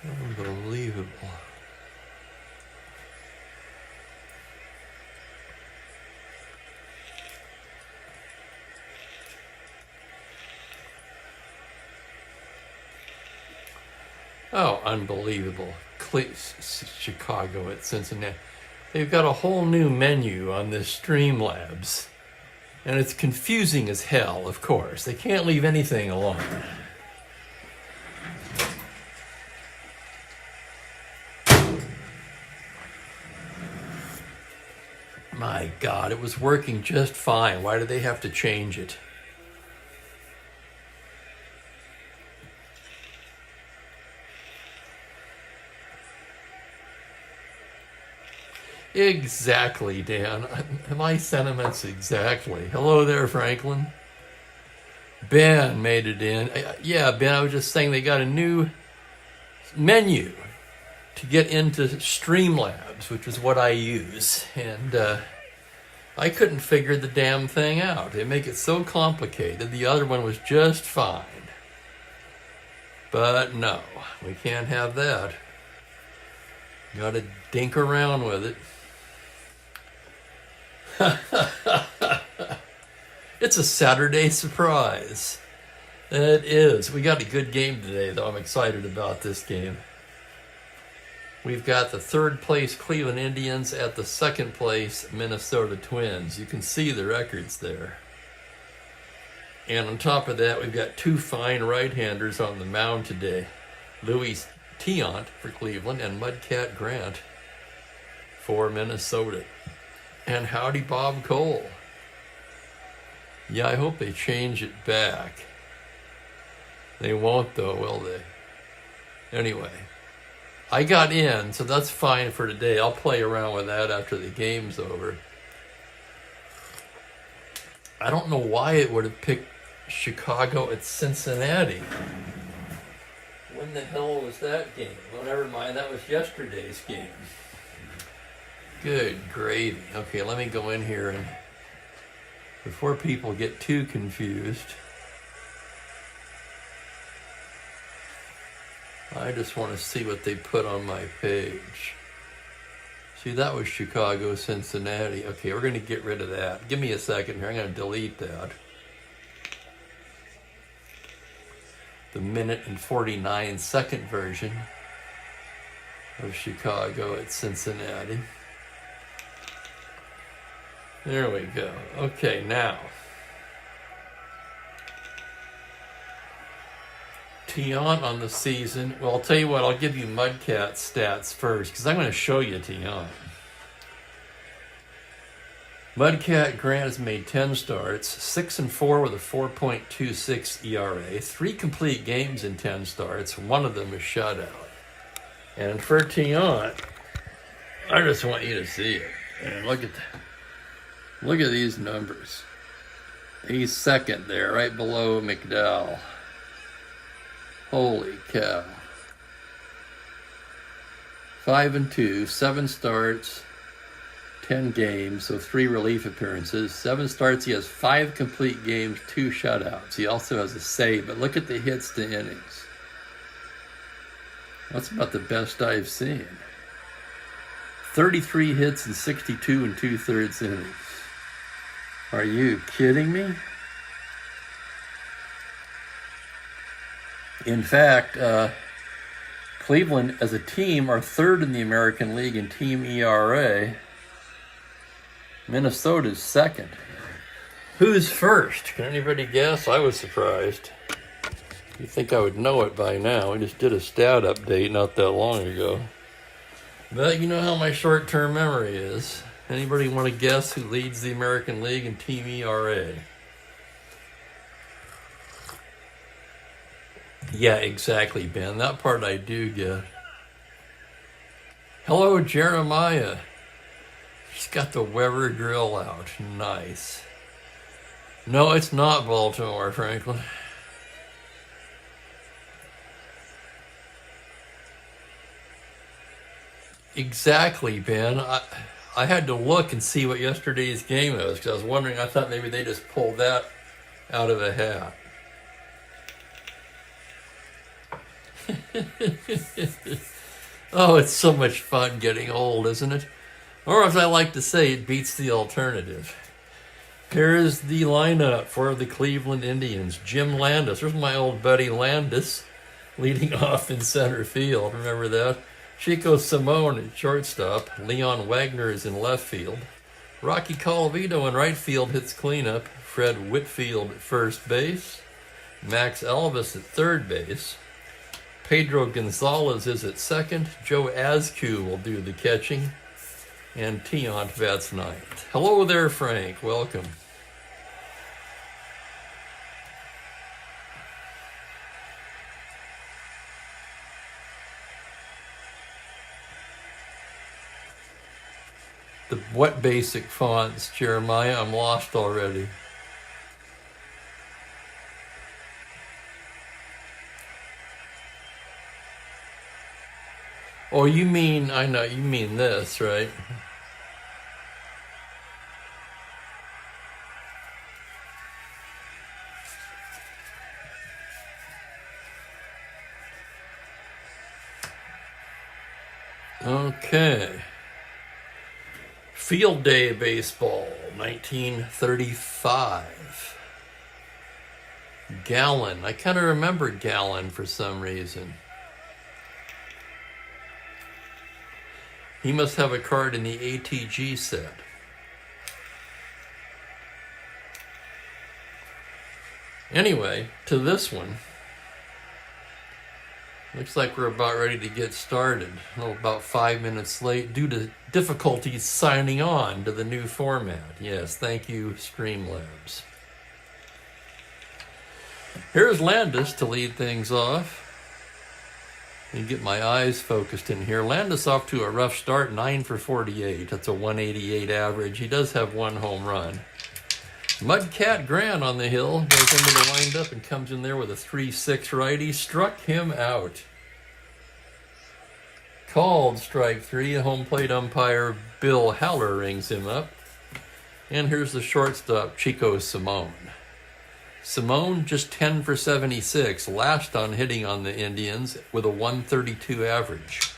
Unbelievable. Oh, unbelievable. Chicago at Cincinnati. They've got a whole new menu on this Streamlabs. And it's confusing as hell, of course. They can't leave anything alone. My God, it was working just fine. Why did they have to change it? Exactly, Dan. My sentiments exactly. Hello there, Franklin. Ben made it in. Yeah, Ben, I was just saying they got a new menu to get into Streamlabs, which is what I use. And I couldn't figure the damn thing out. They make it so complicated. The other one was just fine. But no, we can't have that. Got to dink around with it. It's a Saturday surprise. It is. We got a good game today, though. I'm excited about this game. We've got the third place Cleveland Indians at the second place Minnesota Twins. You can see the records there. And on top of that, we've got two fine right-handers on the mound today. Louis Tiant for Cleveland and Mudcat Grant for Minnesota. And howdy Bob Cole. Yeah, I hope they change it back. They won't though, will they? Anyway, I got in, so that's fine for today. I'll play around with that after the game's over. I don't know why it would have picked Chicago at Cincinnati. When the hell was that game? Well, never mind, that was yesterday's game. Good gravy. Okay, let me go in here and before people get too confused, I just want to see what they put on my page. See, that was Chicago, Cincinnati. Okay, we're going to get rid of that. Give me a second here. I'm going to delete that. The minute and 49-second version of Chicago at Cincinnati. There we go. Okay, now. Tiant on the season. Well, I'll tell you what, I'll give you Mudcat stats first, because I'm going to show you Tiant. Mudcat Grant has made 10 starts, 6-4 with a 4.26 ERA, 3 complete games in 10 starts, one of them a shutout. And for Tiant, I just want you to see it. And look at that. Look at these numbers. He's second there, right below McDowell. Holy cow. 5-2, 7 starts, 10 games, so 3 relief appearances. 7 starts, he has 5 complete games, 2 shutouts. He also has a save, but look at the hits to innings. That's about the best I've seen. 33 hits in 62 2/3 innings. Are you kidding me? In fact, Cleveland as a team are 3rd in the American League in team ERA. Minnesota's 2nd. Who's first? Can anybody guess? I was surprised. You'd think I would know it by now. We just did a stat update not that long ago. But you know how my short-term memory is. Anybody want to guess who leads the American League in team ERA? Yeah, exactly, Ben. That part I do get. Hello, Jeremiah. He's got the Weber grill out. Nice. No, it's not Baltimore, Franklin. Exactly, Ben. I had to look and see what yesterday's game was because I was wondering, I thought maybe they just pulled that out of a hat. Oh, it's so much fun getting old, isn't it? Or as I like to say, it beats the alternative. Here's the lineup for the Cleveland Indians. Jim Landis. There's my old buddy Landis leading off in center field. Remember that? Chico Simone at shortstop. Leon Wagner is in left field. Rocky Colavito in right field hits cleanup. Fred Whitfield at first base. Max Elvis at third base. Pedro Gonzalez is at second. Joe Askew will do the catching. And Tiant bats ninth. Hello there, Frank. Welcome. What basic fonts, Jeremiah? I'm lost already. Oh, you mean, I know, you mean this, right? Okay. Field Day Baseball, 1935. Gallon. I kind of remember Gallon for some reason. He must have a card in the ATG set. Anyway, to this one. Looks like we're about ready to get started. Oh, about 5 minutes late due to difficulties signing on to the new format. Yes, thank you, Streamlabs. Here's Landis to lead things off. Let me get my eyes focused in here. Landis off to a rough start, 9 for 48. That's a 188 average. He does have one home run. Mudcat Grant on the hill goes into the windup and comes in there with a 3-6 righty. Struck him out. Called strike three. Home plate umpire Bill Haller rings him up. And here's the shortstop, Chico Simone. Simone just 10 for 76, last on hitting on the Indians with a 132 average.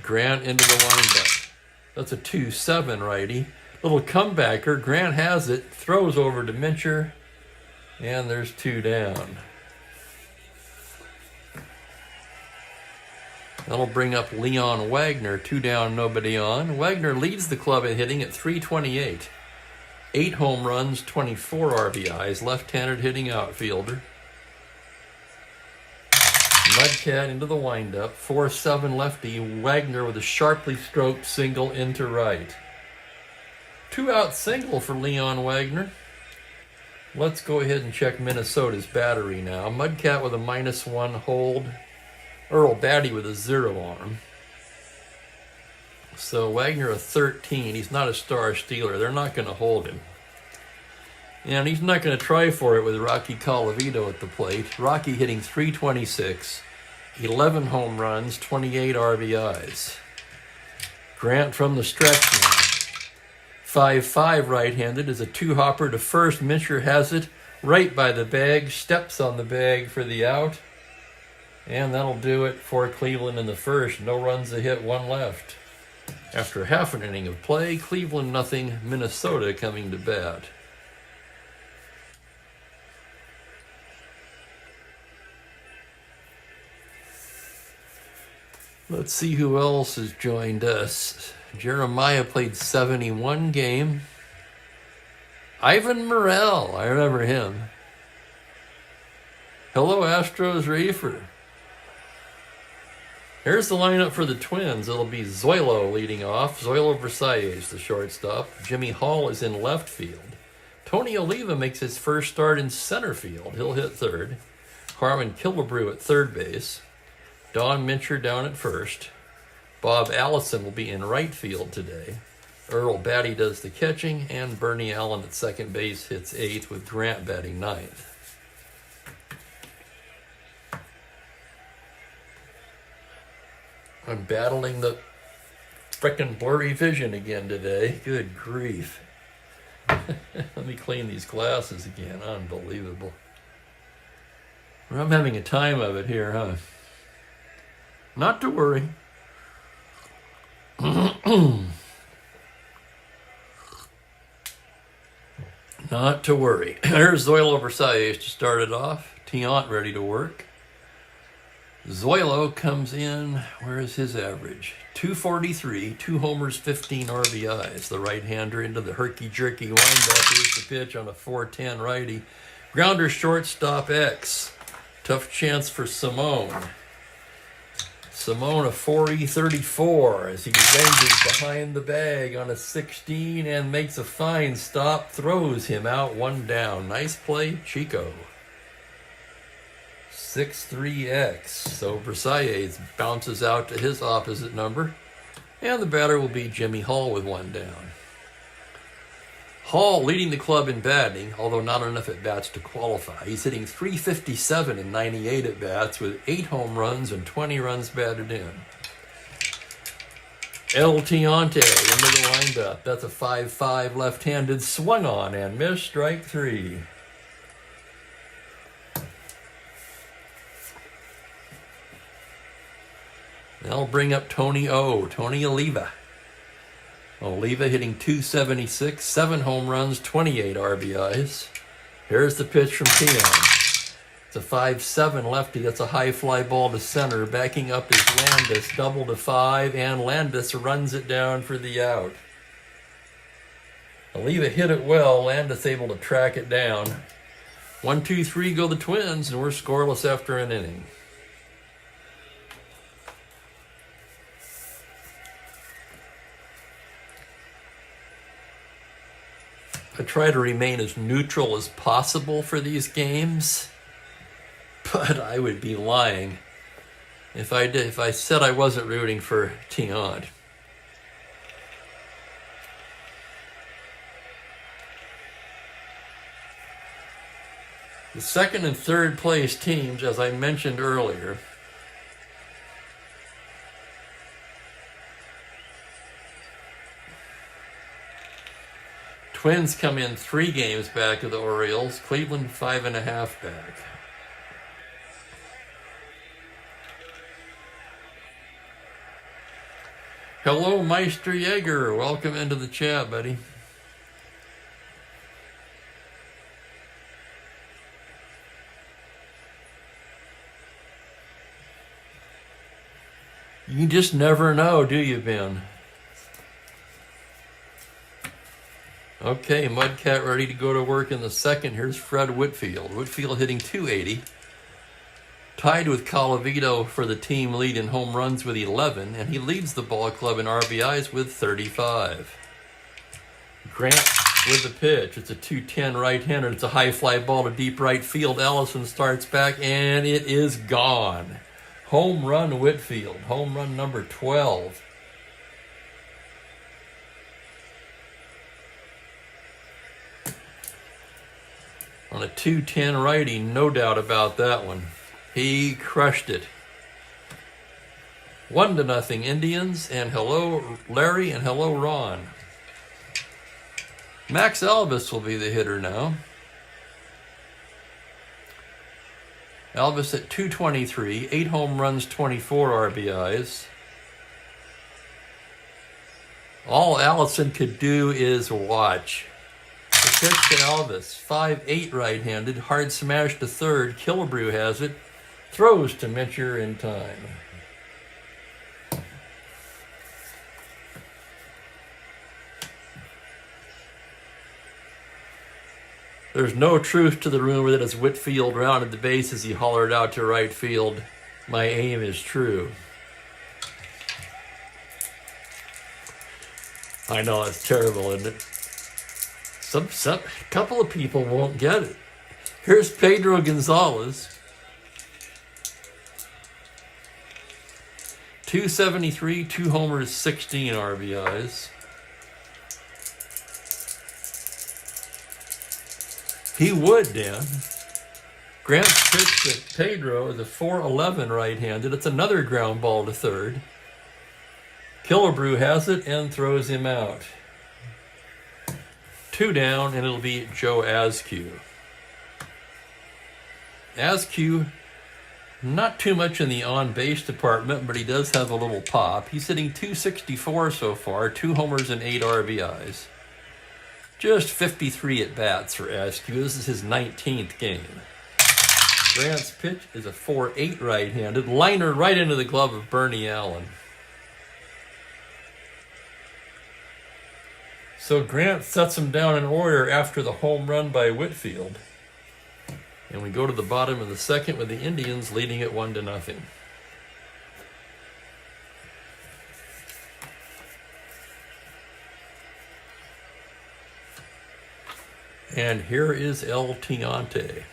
Grant into the windup. That's a 2-7 righty. Little comebacker. Grant has it, throws over to Mincher, and there's 2 down. That'll bring up Leon Wagner, 2 down, nobody on. Wagner leads the club in hitting at 328. 8 home runs, 24 RBIs, left-handed hitting outfielder. Mudcat into the windup, 4-7 lefty. Wagner with a sharply stroked single into right. 2-out single for Leon Wagner. Let's go ahead and check Minnesota's battery now. Mudcat with a -1 hold. Earl Batty with a 0 on him. So Wagner a 13. He's not a star stealer. They're not going to hold him. And he's not going to try for it with Rocky Colavito at the plate. Rocky hitting 326. 11 home runs, 28 RBIs. Grant from the stretch now. 5-5 right-handed is a 2-hopper to first. Mincher has it right by the bag, steps on the bag for the out. And that'll do it for Cleveland in the first. No runs a hit, 1 left. After half an inning of play, Cleveland nothing, Minnesota coming to bat. Let's see who else has joined us. Jeremiah played 71 game. Ivan Morrell, I remember him. Hello, Astros Reefer. Here's the lineup for the Twins. It'll be Zoilo leading off. Zoilo Versailles, the shortstop. Jimmy Hall is in left field. Tony Oliva makes his first start in center field. He'll hit third. Harmon Killebrew at third base. Don Mincher down at first. Bob Allison will be in right field today. Earl Batty does the catching, and Bernie Allen at second base hits 8th with Grant batting 9th. I'm battling the frickin' blurry vision again today. Good grief. Let me clean these glasses again. Unbelievable. I'm having a time of it here, huh? Not to worry. Not to worry. There's Zoilo Versailles to start it off. Tiant ready to work. Zoilo comes in. Where is his average? 243, 2 homers, 15 RBIs. The right-hander into the herky-jerky windup. Here's the pitch on a 4-10 righty. Grounder shortstop X. Tough chance for Simone. Simone a 4-34 as he ranges behind the bag on a 16 and makes a fine stop. Throws him out, 1 down. Nice play, Chico. 6-3X. So Versailles bounces out to his opposite number. And the batter will be Jimmy Hall with 1 down. Hall leading the club in batting, although not enough at-bats to qualify. He's hitting .357 in 98 at-bats with 8 home runs and 20 runs batted in. El Tiante into the windup. That's a 5-5 left-handed swung on and missed, strike 3. I'll bring up Tony Oliva. Oliva hitting .276, 7 home runs, 28 RBIs. Here's the pitch from Tiant. It's a 5-7 lefty. That's a high fly ball to center. Backing up is Landis, double to 5, and Landis runs it down for the out. Oliva hit it well. Landis able to track it down. 1-2-3 go the Twins, and we're scoreless after an inning. I try to remain as neutral as possible for these games, but I would be lying if I said I wasn't rooting for Tiant. The second and third place teams, as I mentioned earlier, Twins come in 3 games back of the Orioles. Cleveland 5.5 back. Hello, Meister Jaeger. Welcome into the chat, buddy. You just never know, do you, Ben? Okay, Mudcat ready to go to work in the second. Here's Fred Whitfield. Whitfield hitting .280. Tied with Colavito for the team lead in home runs with 11, and he leads the ball club in RBIs with 35. Grant with the pitch. It's a 2-10 right-hander. It's a high fly ball to deep right field. Allison starts back, and it is gone. Home run Whitfield. Home run number 12. On a 2-10 righty, no doubt about that one. He crushed it. 1-0 Indians, and hello Larry and hello Ron. Max Alvis will be the hitter now. Alvis at .223, 8 home runs, 24 RBIs. All Allison could do is watch. The pitch to Alvis, 5-8 right-handed, hard smash to third. Killebrew has it, throws to Mitchell in time. There's no truth to the rumor that as Whitfield rounded the bases, he hollered out to right field, "My aim is true." I know, it's terrible, isn't it? Some couple of people won't get it. Here's Pedro Gonzalez. .273, 2 homers, 16 RBIs. He would, Dan. Grant's pitch to Pedro is a 4-11 right-handed. It's another ground ball to third. Killebrew has it and throws him out. 2 down, and it'll be Joe Askew. Askew Not too much in the on-base department, but he does have a little pop. He's hitting .264 so far, 2 homers and 8 RBIs. Just 53 at-bats for Askew. This is his 19th game. Grant's pitch is a 4-8 right-handed. Liner right into the glove of Bernie Allen. So Grant sets him down in order after the home run by Whitfield. And we go to the bottom of the second with the Indians leading it 1-0. And here is El Tiante.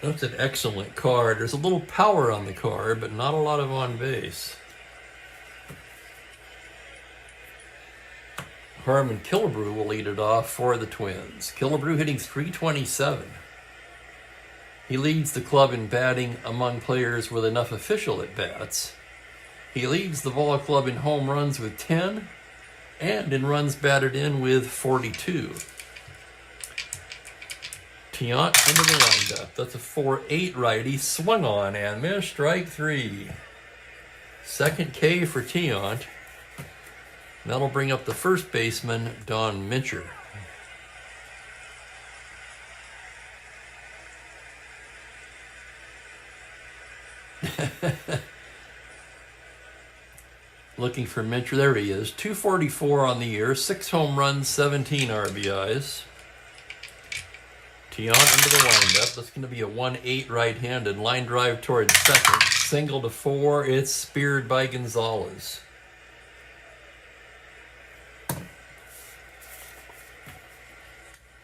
That's an excellent card. There's a little power on the card, but not a lot of on base. Harmon Killebrew will lead it off for the Twins. Killebrew hitting .327. He leads the club in batting among players with enough official at-bats. He leads the ball club in home runs with 10 and in runs batted in with 42. Tiant into the windup. That's a 4-8 righty. Swung on and missed. Strike 3. Second K for Tiant. That'll bring up the first baseman, Don Mincher. Looking for Mincher. There he is. .244 on the year. 6 home runs, 17 RBIs. Tiant into the windup. That's going to be a 1-8 right-handed. Line drive towards second. Single to 4. It's speared by Gonzalez.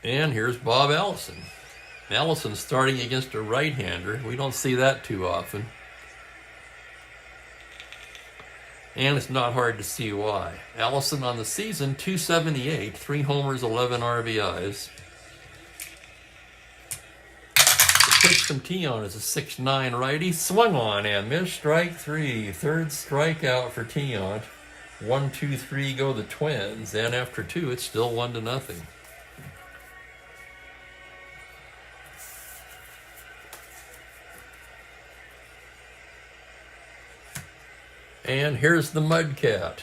And here's Bob Allison. Allison starting against a right-hander. We don't see that too often. And it's not hard to see why. Allison on the season, .278, 3 homers, 11 RBIs. The pitch from Tiant is a 6-9 righty. Swung on and missed. Strike 3. Third strikeout for Tiant. 1, 2, 3 go the Twins. And after 2, it's still 1-0. And here's the Mudcat.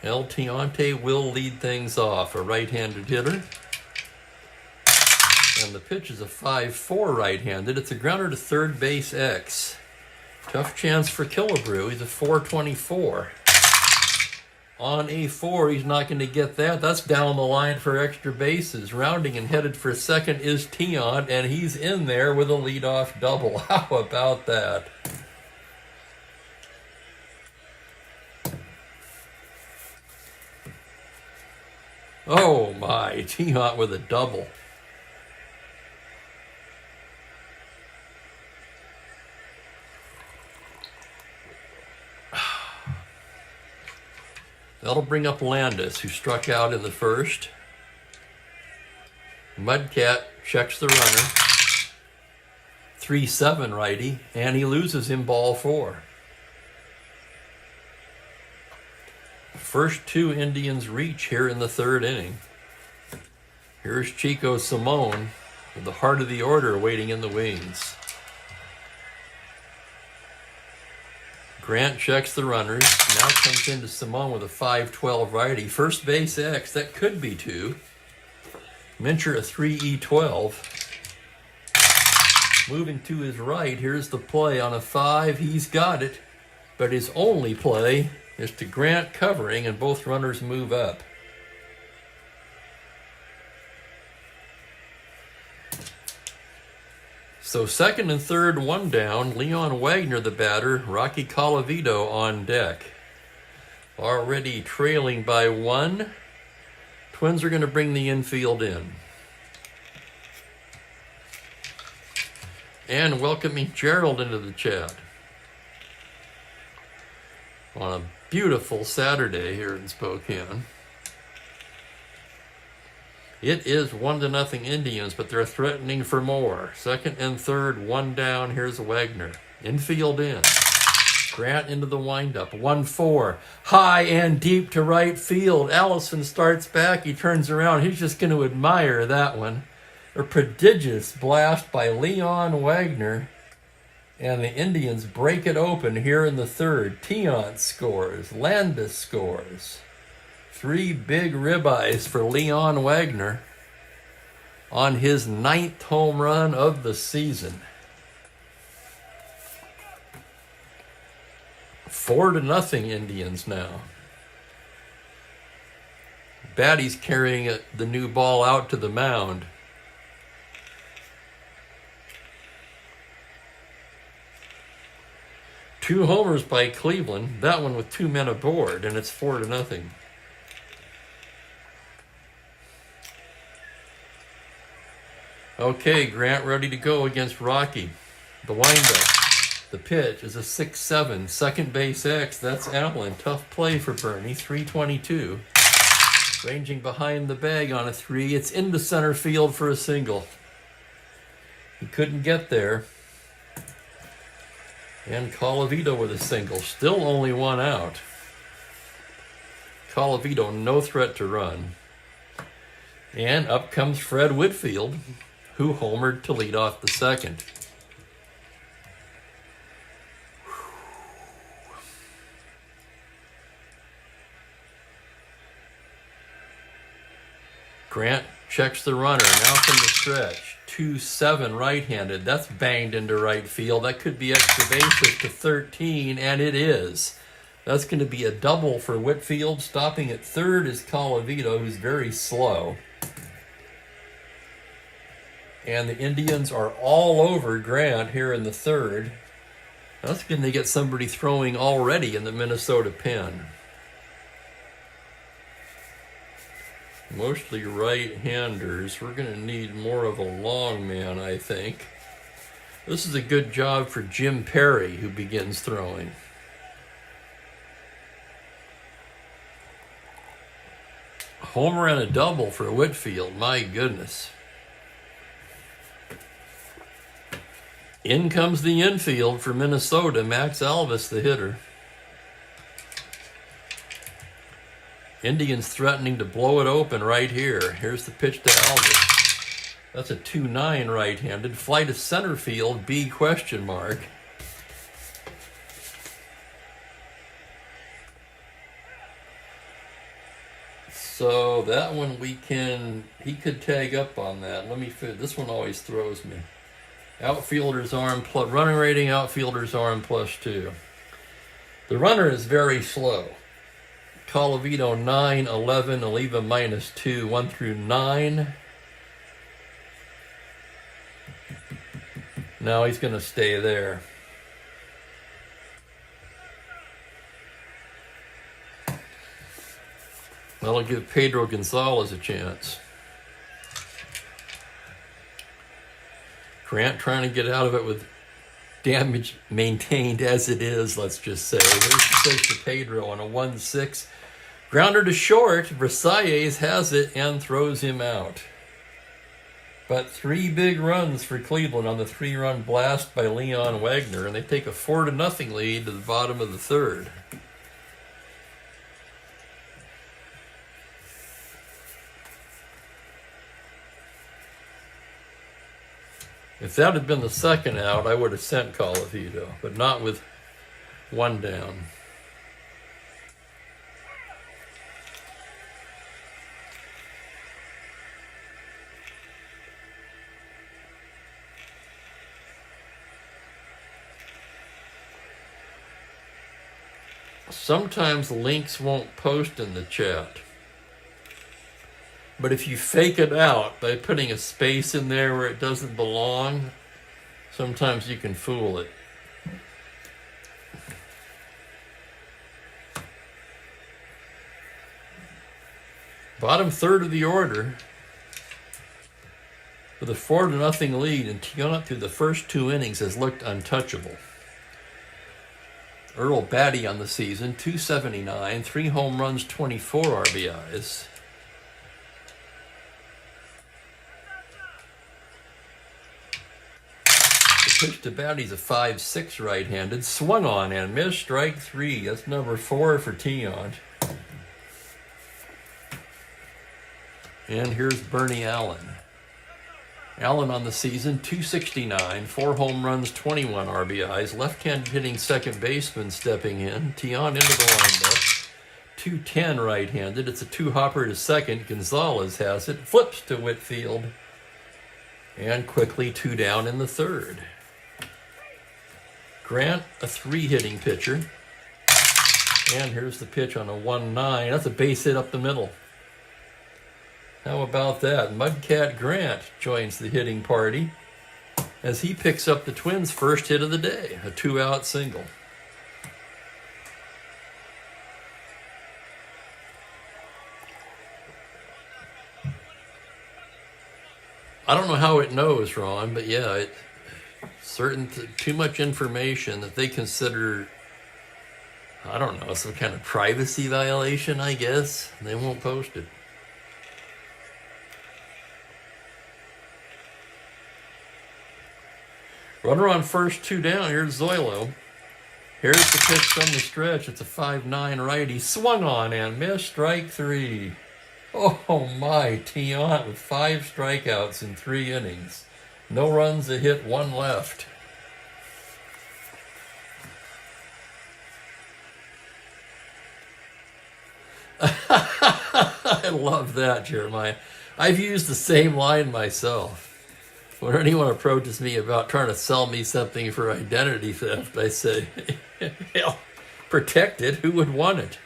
El Tiante will lead things off, a right-handed hitter. And the pitch is a 5-4 right-handed. It's a grounder to third base X. Tough chance for Killebrew. He's a 424. On a 4, he's not going to get that. That's down the line for extra bases. Rounding and headed for second is Tiant, and he's in there with a leadoff double. How about that? Oh my, Tiant with a double. That'll bring up Landis, who struck out in the first. Mudcat checks the runner. 3-7 righty, and he loses him ball 4. First 2 Indians reach here in the third inning. Here's Chico Simone with the heart of the order waiting in the wings. Grant checks the runners. Now comes into Simone with a 5-12 righty. First base X. That could be 2. Mincher a 3-E-12. Moving to his right. Here's the play on a 5. He's got it. But his only play is to Grant covering, and both runners move up. So second and third, 1 down. Leon Wagner, the batter. Rocky Colavito on deck. Already trailing by 1. Twins are going to bring the infield in. And welcoming Gerald into the chat. On a beautiful Saturday here in Spokane. It is 1-0 Indians, but they're threatening for more. Second and third, 1 down. Here's Wagner. Infield in. Grant into the windup. 1-4. High and deep to right field. Allison starts back. He turns around. He's just going to admire that one. A prodigious blast by Leon Wagner. And the Indians break it open here in the third. Tiant scores. Landis scores. 3 big ribeyes for Leon Wagner on his 9th home run of the season. 4-0 Indians now. Batty's carrying the new ball out to the mound. Two homers by Cleveland, that one with 2 men aboard, and it's 4-0. Okay, Grant ready to go against Rocky. The windup. The pitch is a 6-7. Second base X. That's Allen. Tough play for Bernie. 322. Ranging behind the bag on a 3. It's into center field for a single. He couldn't get there. And Colavito with a single. Still only 1 out. Colavito, no threat to run. And up comes Fred Whitfield, who homered to lead off the second. Grant checks the runner, now from the stretch. 2-7 right-handed. That's banged into right field. That could be extra bases to 13, and it is. That's going to be a double for Whitfield. Stopping at third is Colavito, who's very slow. And the Indians are all over Grant here in the third. That's going to get somebody throwing already in the Minnesota pen. Mostly right-handers. We're going to need more of a long man, I think. This is a good job for Jim Perry, who begins throwing. Homer and a double for Whitfield. My goodness. In comes the infield for Minnesota. Max Alvis, the hitter. Indians threatening to blow it open right here. Here's the pitch to Alvis. That's a 2-9 right-handed. Flight to center field, B question mark. So that one he could tag up on that. This one always throws me. Outfielder's arm plus, running rating, outfielder's arm +2. The runner is very slow. Colavito 9, 11, Oliva -2, 1 through 9. Now he's going to stay there. That'll give Pedro Gonzalez a chance. Grant trying to get out of it with damage maintained as it is, let's just say. Here's the pitch to Pedro on a 1-6. Grounder to short. Versailles has it and throws him out. But 3 big runs for Cleveland on the 3-run blast by Leon Wagner, and they take a 4-0 lead to the bottom of the third. If that had been the second out, I would have sent Colavito, but not with 1 down. Sometimes links won't post in the chat. But if you fake it out by putting a space in there where it doesn't belong, sometimes you can fool it. Bottom third of the order with a 4-0 lead, and Tiana through the first 2 innings has looked untouchable. Earl Batty on the season, 279, 3 home runs, 24 RBIs. pitch to bat. He's a 5-6 right-handed. Swung on and missed. Strike 3. That's number 4 for Tiant. And here's Bernie Allen. Allen on the season, 269, 4 home runs, 21 RBIs. Left-handed hitting second baseman stepping in. Tiant into the windup. 210 right-handed. It's a 2-hopper to second. Gonzalez has it. Flips to Whitfield. And quickly 2 down in the third. Grant, a 3-hitting pitcher. And here's the pitch on a 1-9. That's a base hit up the middle. How about that? Mudcat Grant joins the hitting party as he picks up the Twins' first hit of the day, a 2-out single. I don't know how it knows, Ron, but yeah, too much information that they consider, I don't know, some kind of privacy violation, I guess. They won't post it. Runner on first, 2 down. Here's Zoilo. Here's the pitch from the stretch. It's a 5-9 righty. Swung on and missed. Strike 3. Oh my, Tiant with 5 strikeouts in 3 innings. No runs, a hit, 1 left. I love that, Jeremiah. I've used the same line myself. When anyone approaches me about trying to sell me something for identity theft, I say, hell, protect it. Who would want it?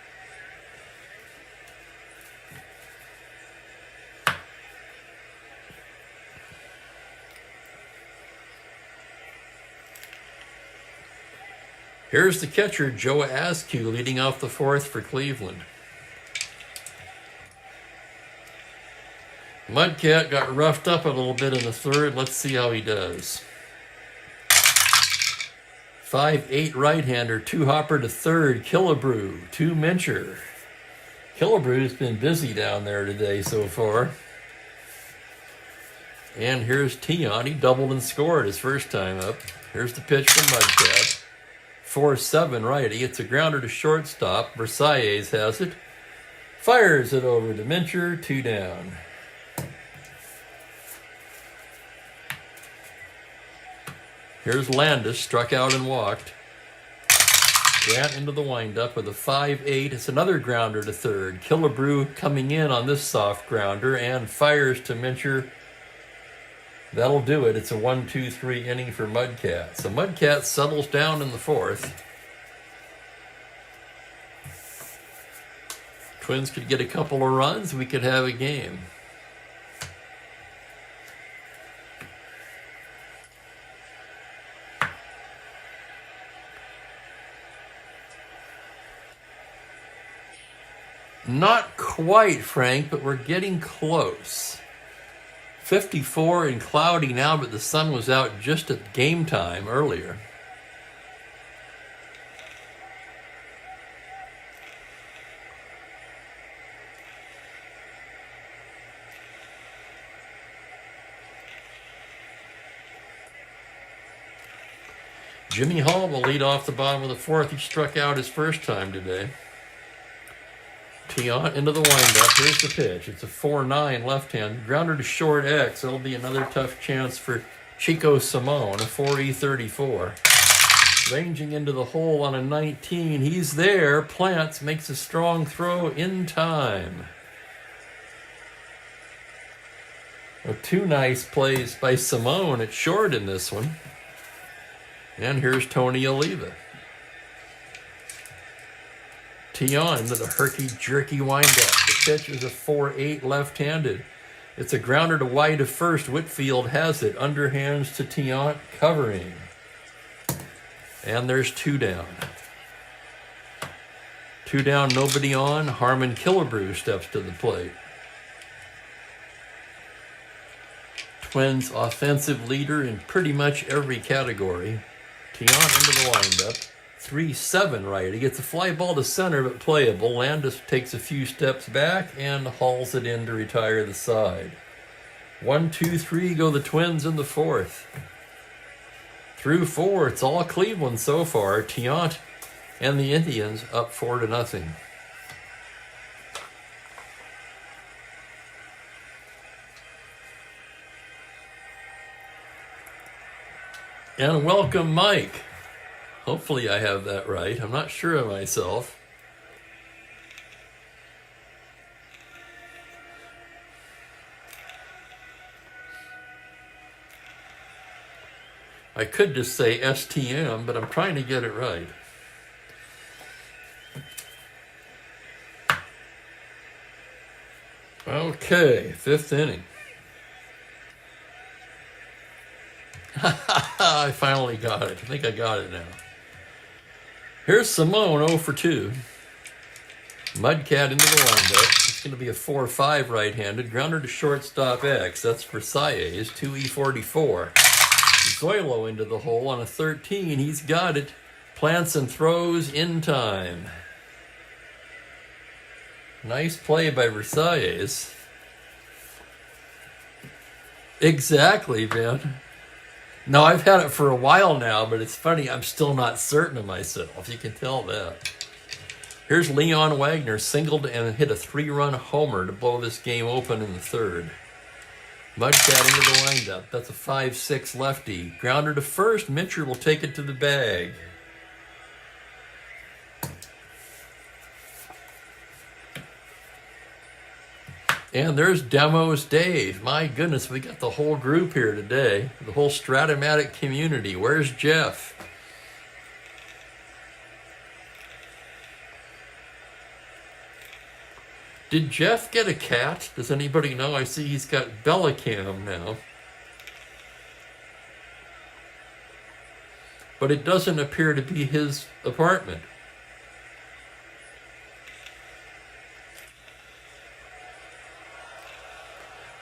Here's the catcher, Joe Askew, leading off the 4th for Cleveland. Mudcat got roughed up a little bit in the 3rd. Let's see how he does. 5-8 right-hander, 2-hopper to 3rd. Killebrew, 2 Mincher. Killebrew's been busy down there today so far. And here's Tiant. He doubled and scored his first time up. Here's the pitch from Mudcat. 4-7 righty. It's a grounder to shortstop. Versailles has it. Fires it over to Mincher. 2 down. Here's Landis, struck out and walked. Grant into the windup with a 5-8. It's another grounder to 3rd. Killebrew coming in on this soft grounder and fires to Mincher. That'll do it. It's a 1-2-3 inning for Mudcat. So Mudcat settles down in the 4th. Twins could get a couple of runs. We could have a game. Not quite, Frank, but we're getting close. 54 and cloudy now, but the sun was out just at game time earlier. Jimmy Hall will lead off the bottom of the 4th. He struck out his first time today. Tiant into the windup. Here's the pitch. It's a 4-9 left-hand. Grounder to short X. That'll be another tough chance for Chico Simone, a 4-34. Ranging into the hole on a 19. He's there. Plants, makes a strong throw in time. Well, 2 nice plays by Simone at short in this one. And here's Tony Oliva. Tiant into the herky-jerky windup. The pitch is a 4-8 left-handed. It's a grounder to wide to first. Whitfield has it. Underhands to Tiant, covering. And there's 2 down. 2 down, nobody on. Harmon Killebrew steps to the plate. Twins offensive leader in pretty much every category. Tiant into the windup. 3-7 right. He gets a fly ball to center, but playable. Landis takes a few steps back and hauls it in to retire the side. 1-2-3 go the Twins in the 4th. Through 4, it's all Cleveland so far. Tiant and the Indians up 4-0. And welcome, Mike. Hopefully I have that right. I'm not sure of myself. I could just say STM, but I'm trying to get it right. Okay, 5th inning. I finally got it. I think I got it now. Here's Simone, 0 for 2. Mudcat into the windup. It's going to be a 4-5 right-handed. Grounder to shortstop X. That's Versailles, 2E44. Zoilo into the hole on a 13. He's got it. Plants and throws in time. Nice play by Versailles. Exactly, Ben. No, I've had it for a while now, but it's funny, I'm still not certain of myself. You can tell that. Here's Leon Wagner, singled and hit a 3-run homer to blow this game open in the 3rd. Mudcat into the windup. That's a 5-6 lefty. Grounder to first. Mitcher will take it to the bag. And there's Demos Dave. My goodness, we got the whole group here today. The whole Strat-O-Matic community. Where's Jeff? Did Jeff get a cat? Does anybody know? I see he's got Bellacam now. But it doesn't appear to be his apartment.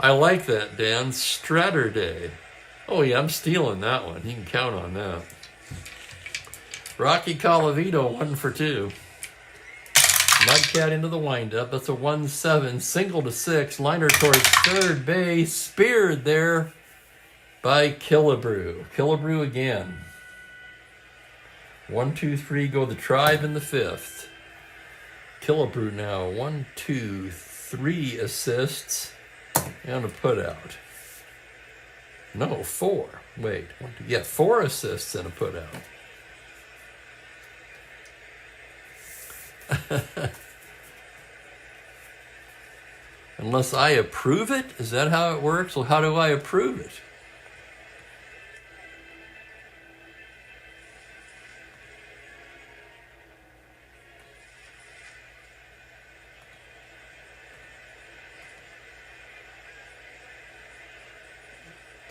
I like that, Dan. Straturday. Oh yeah, I'm stealing that one. You can count on that. Rocky Colavito, 1 for 2. Mudcat into the windup. That's a 1-7. Single to 6. Liner towards third base. Speared there by Killebrew. Killebrew again. 1, 2, 3. Go the Tribe in the 5th. Killebrew now. 1, 2, 3 assists and a putout. No, 4. Wait. 1, 2, yeah, 4 assists and a putout. Unless I approve it? Is that how it works? Well, how do I approve it?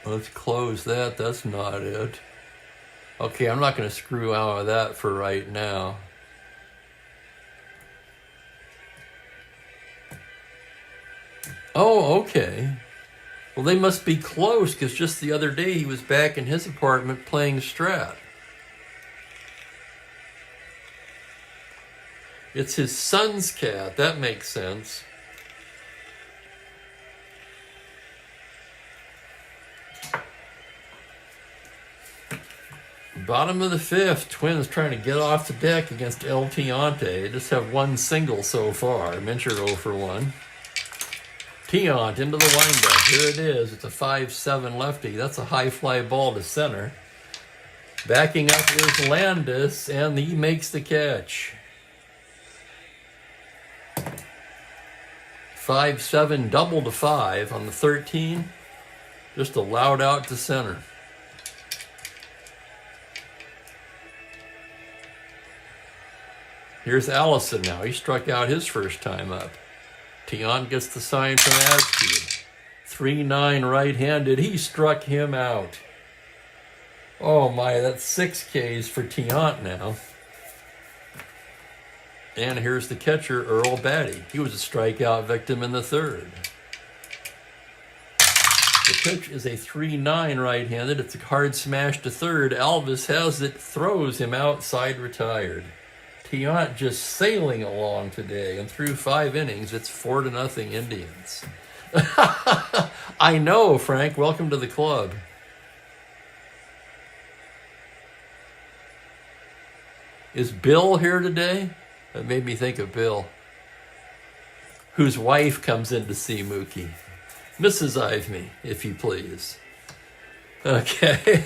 Let's close that. That's not it. Okay, I'm not going to screw out of that for right now. Oh, okay. Well, they must be close, because just the other day he was back in his apartment playing Strat. It's his son's cat. That makes sense. Bottom of the 5th, Twins trying to get off the deck against El Tiante. They just have 1 single so far. Mincher 0 for 1. Tiant into the windup. Here it is. It's a 5-7 lefty. That's a high fly ball to center. Backing up is Landis, and he makes the catch. 5-7 double to 5 on the 13. Just a loud out to center. Here's Allison now. He struck out his first time up. Tiant gets the sign from Askew. 3-9 right-handed. He struck him out. Oh my, that's 6 Ks for Tiant now. And here's the catcher, Earl Batty. He was a strikeout victim in the 3rd. The pitch is a 3-9 right-handed. It's a hard smash to 3rd. Alvis has it, throws him outside, retired. Tiant just sailing along today, and through 5 innings, it's 4-0 Indians. I know, Frank. Welcome to the club. Is Bill here today? That made me think of Bill, whose wife comes in to see Mookie. Mrs. Ivemy, if you please. Okay.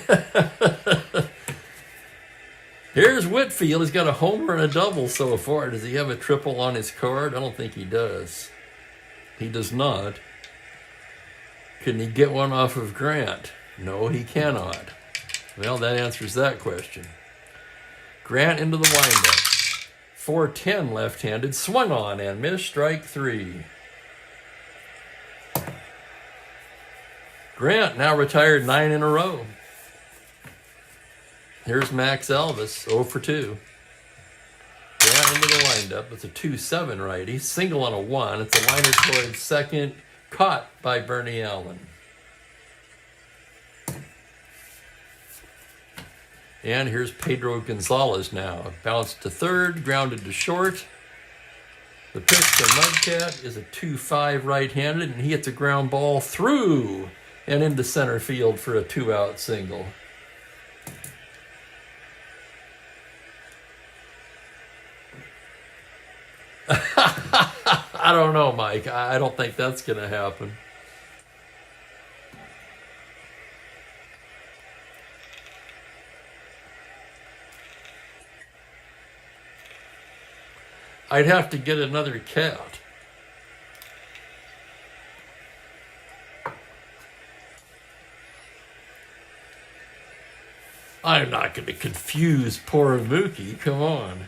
Here's Whitfield. He's got a homer and a double so far. Does he have a triple on his card? I don't think he does. He does not. Can he get one off of Grant? No, he cannot. Well, that answers that question. Grant into the windup. 4-10 left-handed. Swung on and missed. Strike 3. Grant now retired 9 in a row. Here's Max Elvis, 0 for 2. Grant into the windup. It's a 2-7 righty. Single on a 1. It's a liner towards second. Caught by Bernie Allen. And here's Pedro Gonzalez now. Bounced to third, grounded to short. The pitch to Mudcat is a 2-5 right-handed, and he hits a ground ball through and into center field for a 2-out single. I don't know, Mike. I don't think that's going to happen. I'd have to get another cat. I'm not going to confuse poor Mookie. Come on.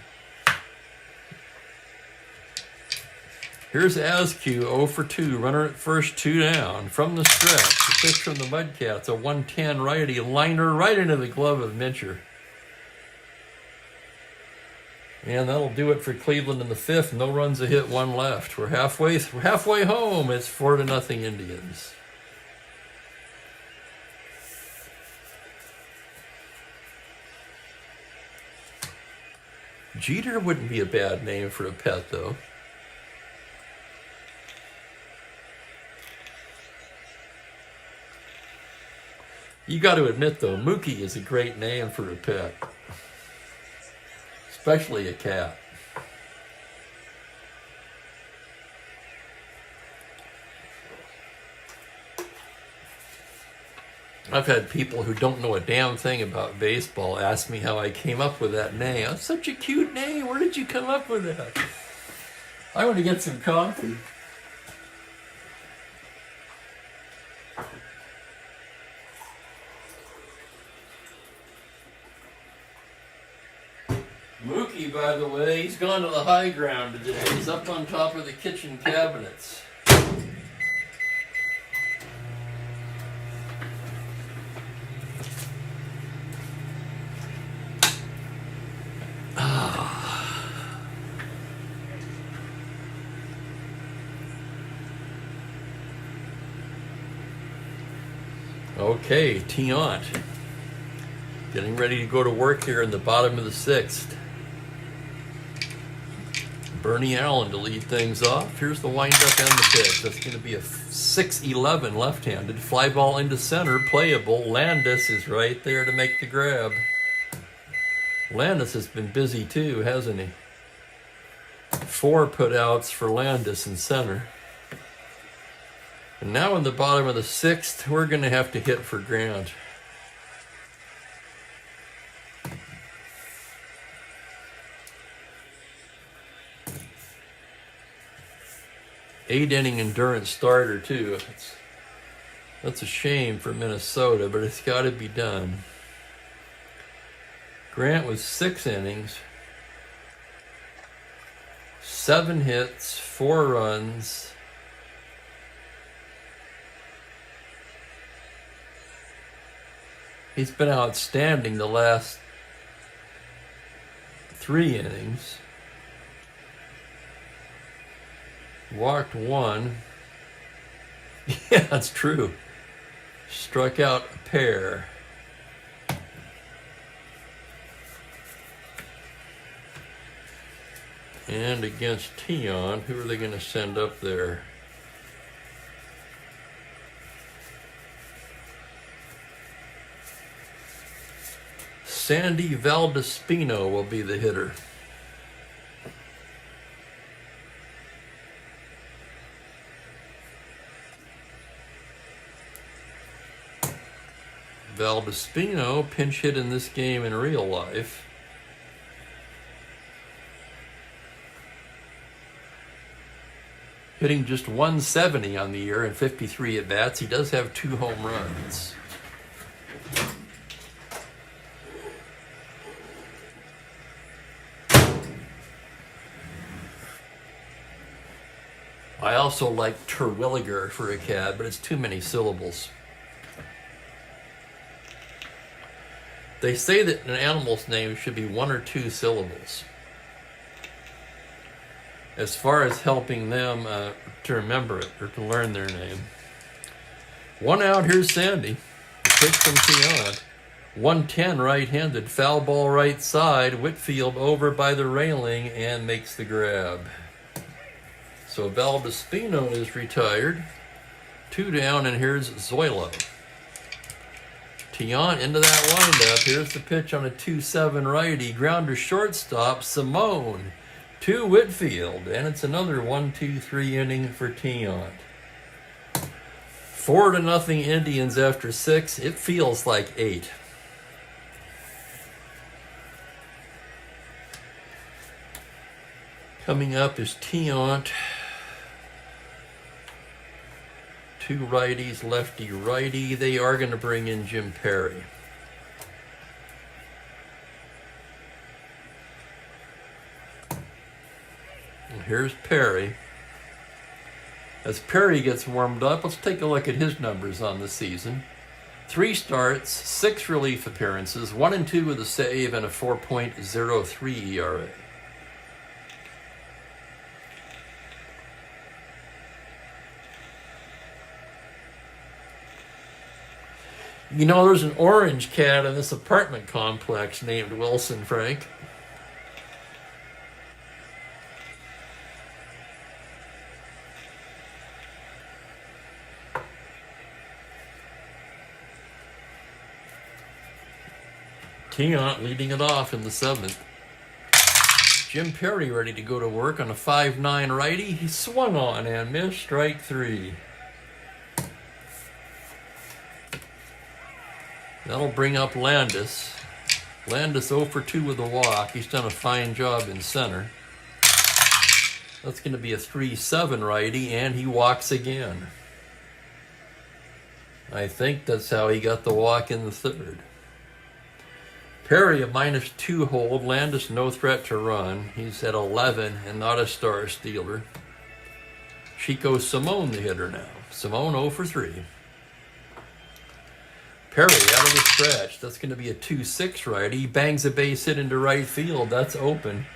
Here's Askew, 0 for 2. Runner at first, 2 down. From the stretch, the pitch from the Mudcats, a 110 righty liner right into the glove of Mincher. And that'll do it for Cleveland in the 5th. No runs, a hit, 1 left. We're halfway home. It's 4-0 Indians. Jeter wouldn't be a bad name for a pet, though. You got to admit, though, Mookie is a great name for a pet. Especially a cat. I've had people who don't know a damn thing about baseball ask me how I came up with that name. That's such a cute name. Where did you come up with that? I want to get some coffee. Mookie, by the way, he's gone to the high ground today. He's up on top of the kitchen cabinets. Okay, Tiant. Getting ready to go to work here in the bottom of the 6th. Bernie Allen to lead things off. Here's the windup and the pitch. That's going to be a 6-11 left-handed. Fly ball into center, playable. Landis is right there to make the grab. Landis has been busy too, hasn't he? 4 putouts for Landis in center. And now in the bottom of the 6th, we're going to have to hit for Grant. Eight-inning endurance starter, too. That's a shame for Minnesota, but it's got to be done. Grant was 6 innings, 7 hits, 4 runs. He's been outstanding the last 3 innings. Walked 1. Yeah, that's true. Struck out a pair. And against Tiant, who are they going to send up there? Sandy Valdespino will be the hitter. Valdespino pinch hit in this game in real life. Hitting just 170 on the year and 53 at-bats. He does have 2 home runs. I also like Terwilliger for a cat, but it's too many syllables. They say that an animal's name should be 1 or 2 syllables. As far as helping them to remember it or to learn their name. 1 out, here's Sandy. The pitch from Tiant. 110 right-handed, foul ball right side. Whitfield over by the railing and makes the grab. So Valdespino is retired. 2 down, and here's Zoilo. Tiant into that windup. Here's the pitch on a 2-7 righty. Grounder shortstop, Simone. To Whitfield, and it's another 1-2-3 inning for Tiant. 4-0 Indians after 6. It feels like 8. Coming up is Tiant. 2 righties, lefty, righty. They are going to bring in Jim Perry. And here's Perry. As Perry gets warmed up, let's take a look at his numbers on the season. 3 starts, 6 relief appearances, 1-2 with a save, and a 4.03 ERA. You know, there's an orange cat in this apartment complex named Wilson, Frank. Tiant leading it off in the 7th. Jim Perry ready to go to work on a 5-9 righty. He swung on and missed, strike 3. That'll bring up Landis. Landis 0 for 2 with a walk. He's done a fine job in center. That's going to be a 3-7 righty, and he walks again. I think that's how he got the walk in the 3rd. Perry a -2 hold. Landis no threat to run. He's at 11 and not a star stealer. Chico Simone the hitter now. Simone 0 for 3. Perry out of the stretch. That's going to be a 2-6 righty. He bangs a base hit into right field. That's open.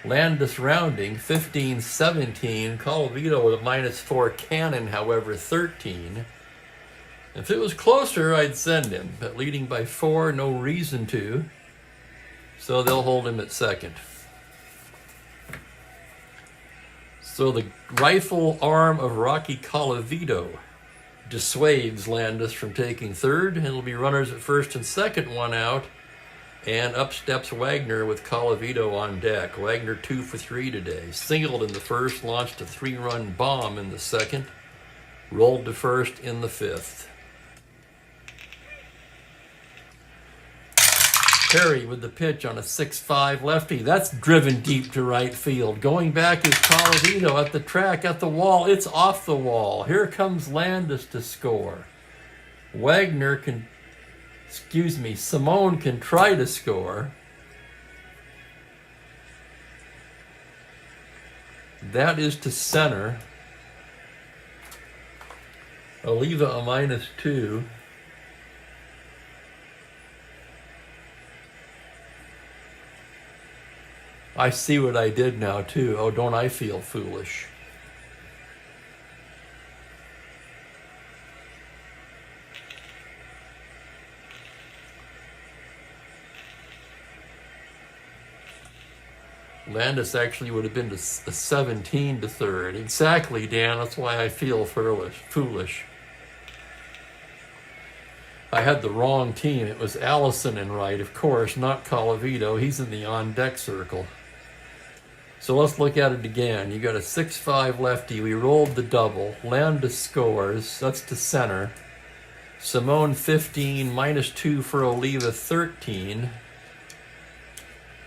Landis rounding, 15-17. Colavito with a -4. Cannon, however, 13. If it was closer, I'd send him. But leading by 4, no reason to. So they'll hold him at second. So the rifle arm of Rocky Colavito dissuades Landis from taking 3rd. It'll be runners at 1st and 2nd, 1 out. And up steps Wagner with Colavito on deck. Wagner 2 for 3 today. Singled in the 1st, launched a 3-run bomb in the 2nd. Rolled to 1st in the 5th. Perry with the pitch on a 6-5 lefty. That's driven deep to right field. Going back is Colavito at the track, at the wall. It's off the wall. Here comes Landis to score. Simone can try to score. That is to center. Oliva a -2. I see what I did now, too. Oh, don't I feel foolish? Landis actually would have been a 17 to 3rd. Exactly, Dan. That's why I feel foolish. I had the wrong team. It was Allison in right, of course, not Colavito. He's in the on-deck circle. So let's look at it again. You got a 6-5 lefty. We rolled the double. Landis scores. That's to center. Simone 15, -2 for Oliva 13.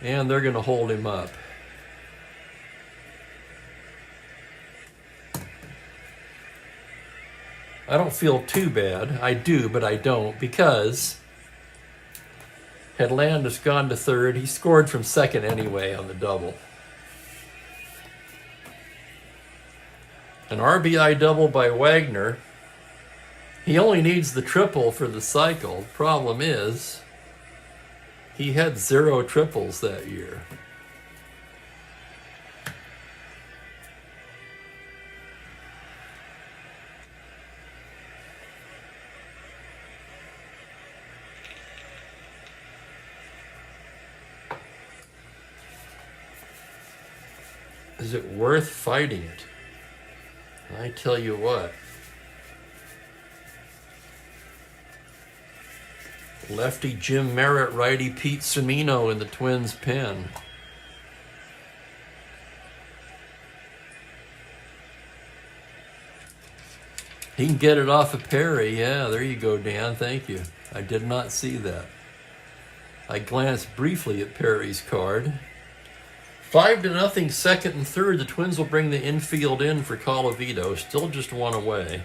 And they're going to hold him up. I don't feel too bad. I do, but I don't, because had Landis gone to third, he scored from second anyway on the double. An RBI double by Wagner. He only needs the triple for the cycle. Problem is, he had 0 triples that year. Is it worth fighting it? I tell you what. Lefty Jim Merritt, righty Pete Cimino in the Twins pen. He can get it off of Perry. Yeah, there you go, Dan. Thank you. I did not see that. I glanced briefly at Perry's card. 5-0, second and third. The Twins will bring the infield in for Colavito. Still just 1 away.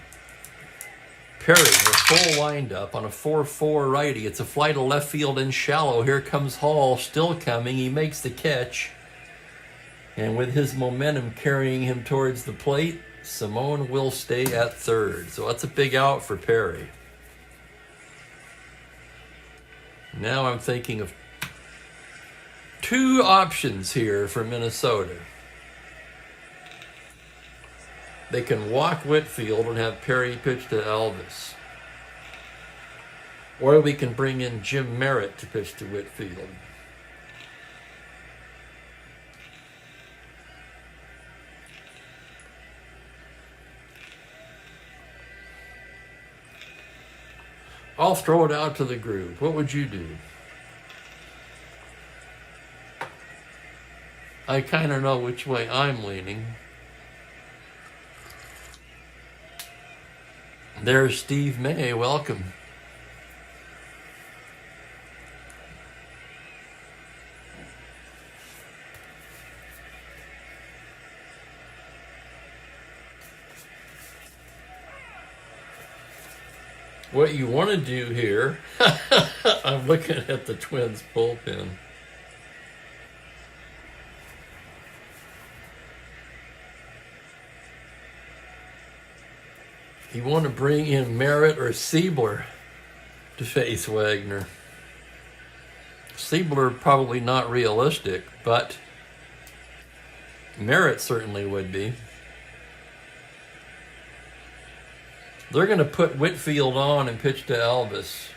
Perry, the full windup on a 4-4 righty. It's a fly to left field in shallow. Here comes Hall, still coming. He makes the catch. And with his momentum carrying him towards the plate, Simone will stay at third. So that's a big out for Perry. Now I'm thinking of 2 options here for Minnesota. They can walk Whitfield and have Perry pitch to Elvis. Or we can bring in Jim Merritt to pitch to Whitfield. I'll throw it out to the group. What would you do? I kind of know which way I'm leaning. There's Steve May. Welcome. What you want to do here, I'm looking at the Twins bullpen. You want to bring in Merritt or Siebler to face Wagner. Siebler probably not realistic, but Merritt certainly would be. They're going to put Whitfield on and pitch to Elvis.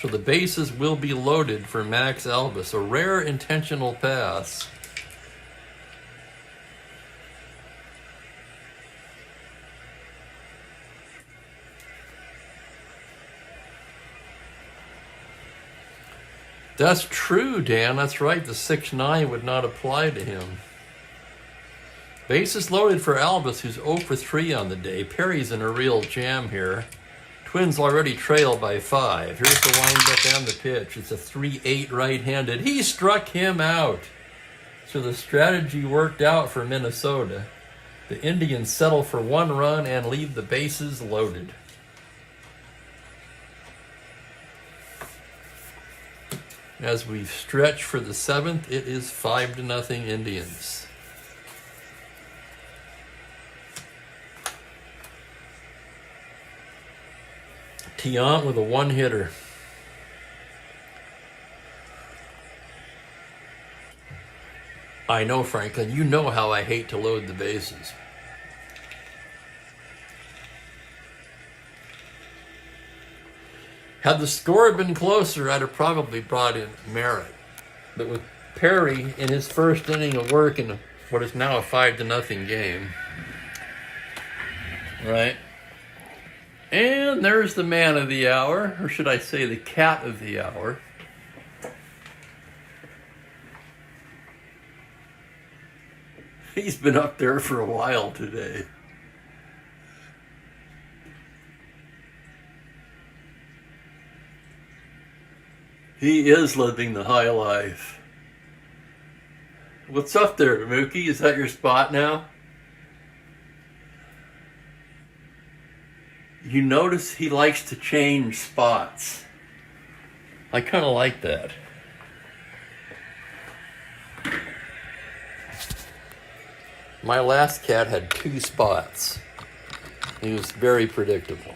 So the bases will be loaded for Max Elvis. A rare intentional pass. That's true, Dan. That's right. The 6'9" would not apply to him. Bases loaded for Elvis, who's 0 for 3 on the day. Perry's in a real jam here. Twins already trail by 5. Here's the windup and the pitch. It's a 3-8 right-handed. He struck him out. So the strategy worked out for Minnesota. The Indians settle for 1 run and leave the bases loaded. As we stretch for the 7th, it is 5-0 Indians. Tiant with a 1-hitter. I know, Franklin. You know how I hate to load the bases. Had the score been closer, I'd have probably brought in Merritt. But with Perry in his first inning of work in what is now a 5-0 game, Right. And there's the man of the hour, or should I say the cat of the hour. He's been up there for a while today. He is living the high life. What's up there, Mookie? Is that your spot now? You notice he likes to change spots. I kind of like that. My last cat had 2 spots. He was very predictable.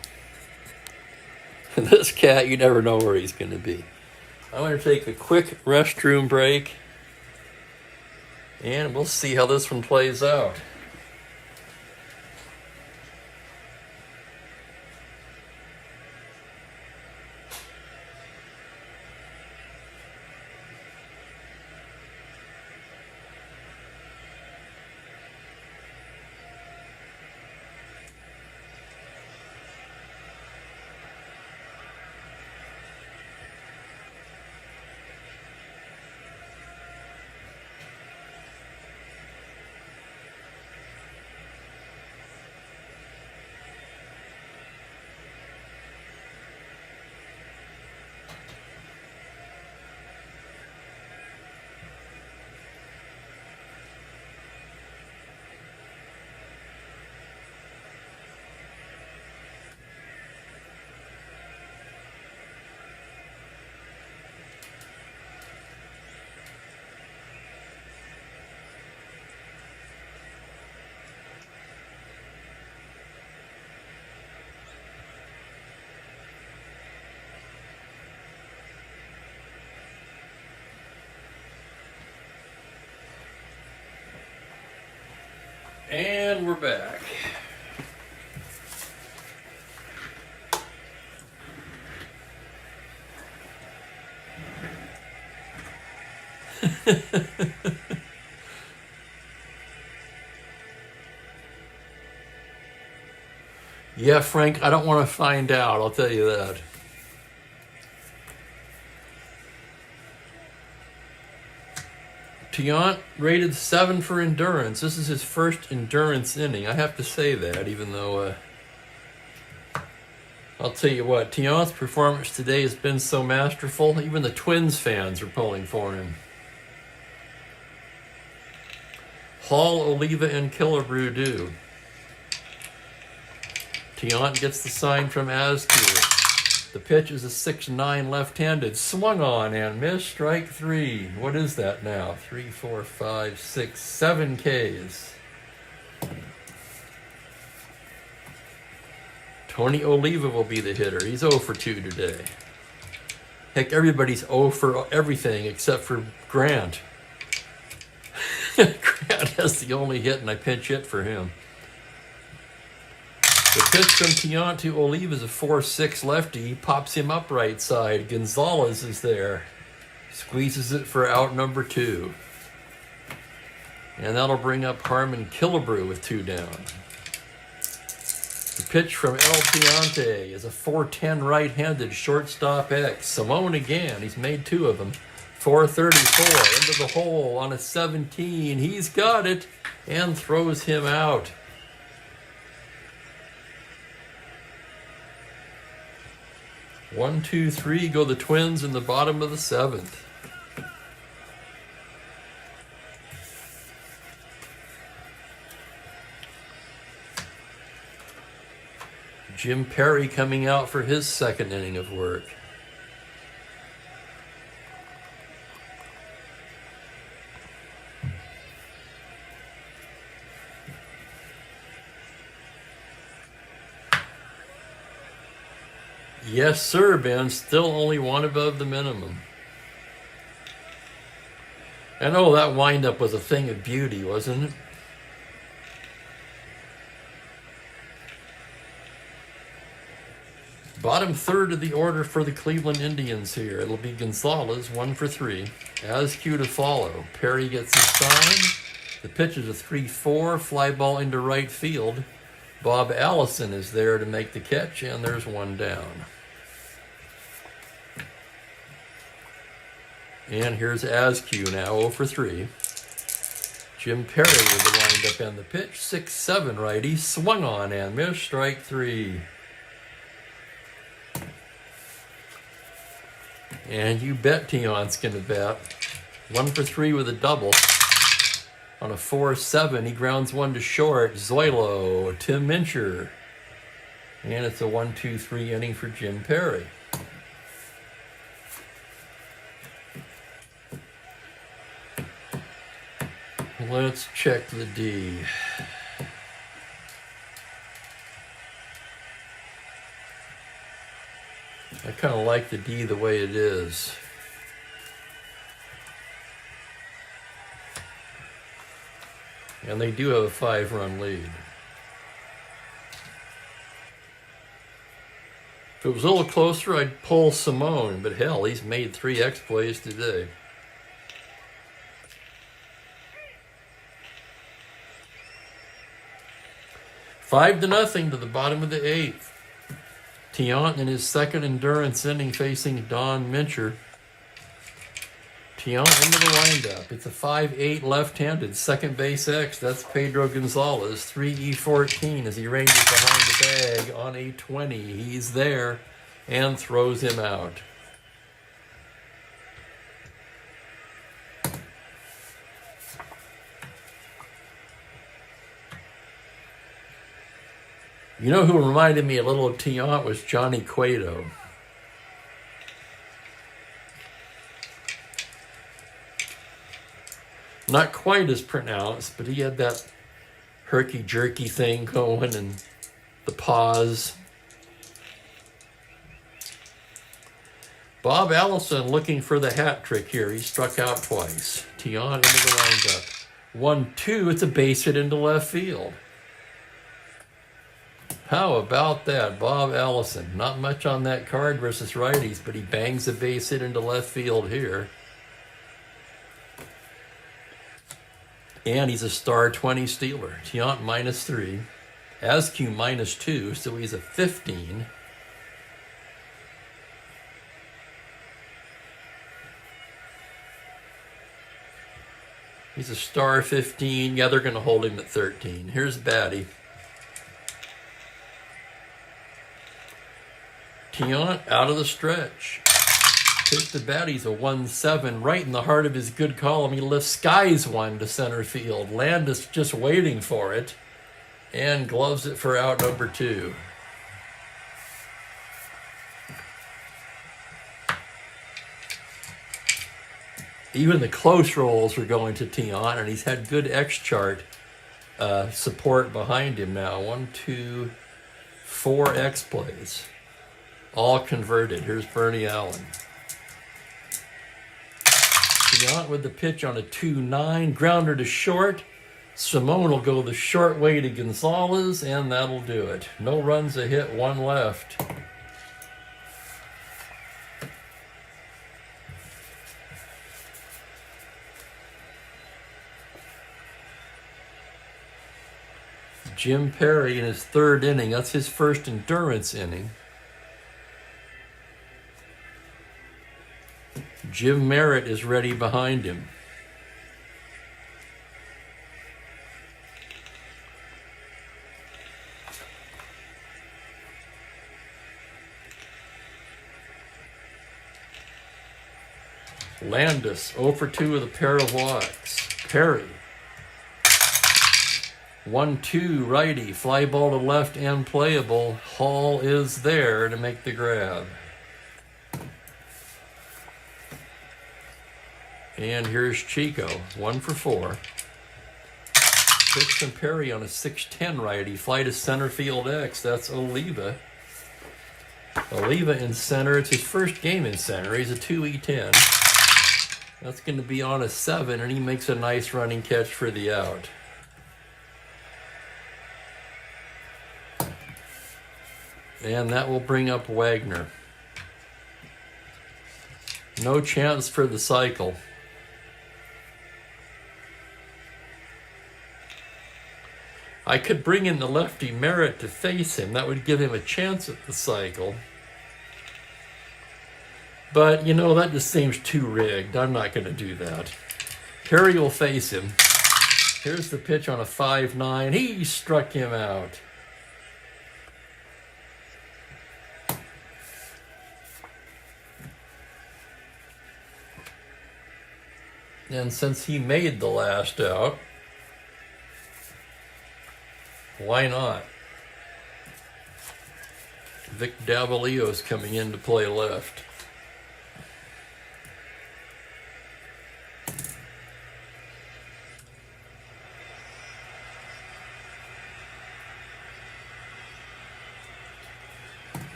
This cat, you never know where he's going to be. I'm going to take a quick restroom break, and we'll see how this one plays out. And we're back. Yeah, Frank, I don't want to find out, I'll tell you that. Tiant rated 7 for endurance. This is his first endurance inning. I have to say that, even though I'll tell you what, Tiant's performance today has been so masterful, even the Twins fans are pulling for him. Hall, Oliva, and Killebrew do. Tiant gets the sign from Askew. The pitch is a 6-9 left-handed. Swung on and missed. Strike 3. What is that now? 3, 4, 5, 6, 7 Ks. Tony Oliva will be the hitter. He's 0 for 2 today. Heck, everybody's 0 for everything except for Grant. Grant has the only hit, and I pinch hit for him. The pitch from Tiant to Oliva is a 4-6 lefty. He pops him up right side. Gonzalez is there. Squeezes it for out number 2. And that'll bring up Harmon Killebrew with 2 down. The pitch from El Tiante is a 4-10 right-handed shortstop X. Simone again. He's made 2 of them. 434 into the hole on a 17. He's got it and throws him out. 1, 2, 3 go the Twins in the bottom of the 7th. Jim Perry coming out for his second inning of work. Yes, sir, Ben. Still only 1 above the minimum. And oh, that windup was a thing of beauty, wasn't it? Bottom third of the order for the Cleveland Indians here. It'll be Gonzalez, 1 for 3. Askew to follow. Perry gets his sign. The pitch is a 3-4, fly ball into right field. Bob Allison is there to make the catch, and there's one down. And here's Askew now, 0 for 3. Jim Perry with the windup and the pitch. 6-7 righty, swung on and missed, strike 3. And you bet Tion's going to bat. 1 for 3 with a double. On a 4-7, he grounds one to short. Zoilo, Tim Mincher. And it's a 1-2-3 inning for Jim Perry. Let's check the D. I kind of like the D the way it is. And they do have a 5-run lead. If it was a little closer, I'd pull Simone, but hell, he's made 3 X plays today. Five to nothing to the bottom of the 8th. Tiant in his second endurance inning facing Don Mincher. Tiant into the windup. It's a 5-8 left-handed second base X. That's Pedro Gonzalez. 3E14 as he ranges behind the bag on a 20. He's there and throws him out. You know who reminded me a little of Tiant was Johnny Cueto. Not quite as pronounced, but he had that herky-jerky thing going and the pause. Bob Allison looking for the hat trick here. He struck out twice. Tiant into the windup. 1-2, it's a base hit into left field. How about that, Bob Allison? Not much on that card versus righties, but he bangs a base hit into left field here. And he's a star 20 stealer. Tiant -3. Askew -2, so he's a 15. He's a star 15. Yeah, they're going to hold him at 13. Here's Batty. Tiant out of the stretch. Pitch to Batty's a 1-7 right in the heart of his good column. He lifts skies one to center field. Landis just waiting for it and gloves it for out number 2. Even the close rolls are going to Tiant, and he's had good X chart support behind him now. 1, 2, 4 X plays. All converted. Here's Bernie Allen. Tiant with the pitch on a 2-9. Grounder to short. Simone will go the short way to Gonzalez, and that'll do it. No runs, a hit, 1 left. Jim Perry in his 3rd inning. That's his first endurance inning. Jim Merritt is ready behind him. Landis, 0 for 2 with a pair of walks. Perry. 1-2 righty, fly ball to left and playable. Hall is there to make the grab. And here's Chico, 1 for 4. Pitch from Perry on a 6-10 righty, fly to center field X. That's Oliva. Oliva in center. It's his first game in center. He's a 2E10. That's going to be on a 7, and he makes a nice running catch for the out. And that will bring up Wagner. No chance for the cycle. I could bring in the lefty Merritt to face him. That would give him a chance at the cycle. But, you know, that just seems too rigged. I'm not going to do that. Perry will face him. Here's the pitch on a 5-9. He struck him out. And since he made the last out, why not? Vic Davalio's coming in to play left.